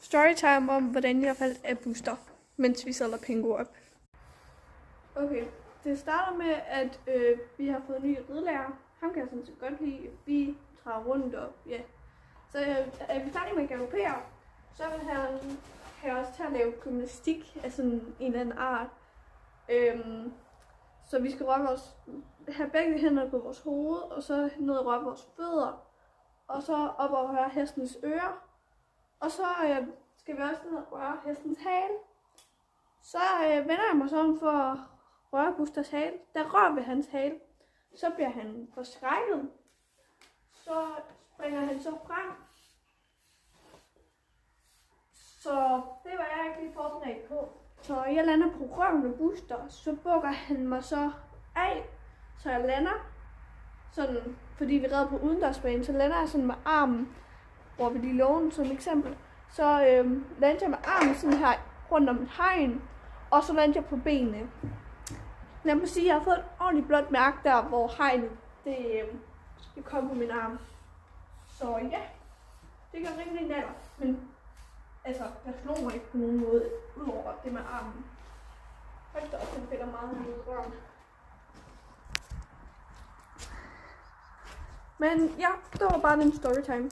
storytime om, hvordan jeg faldt af Buster, mens vi samler penge op. Okay, det starter med, at vi har fået en ny ridelærer. Ham kan jeg sådan set godt lide. Vi træder rundt og ja. Så er vi færdige med at galopere, så vil han have os til at lave gymnastik af sådan en eller anden art. Så vi skal have begge hænder på vores hoved, og så ned og røre vores fødder, og så op og røre hestens ører. Og så skal vi også ned og røre hestens hale. Så vender jeg mig så om for at røre Busters hale. Der rører ved hans hale. Så bliver han forskrækket. Så springer han så frem. Så det var jeg ikke lige forberedt på. Så jeg lander på røven af Buster. Så bukker han mig så af. Så jeg lander sådan, fordi vi redder på udendørsbanen, så lander jeg sådan med armen, hvor vi lige låne som eksempel. Så lander jeg med armen sådan her rundt om et hegn, og så lander jeg på benene. Lad mig sige, at jeg har fået et ordentligt blåt mærke der, hvor hegnet det kom på min arm. Så ja, det gør rimelig naller, men altså, jeg slår mig ikke på nogen måde, udover det med armen. Hold da op, den fælder meget ud i røven. Men ja, det var bare den storytime.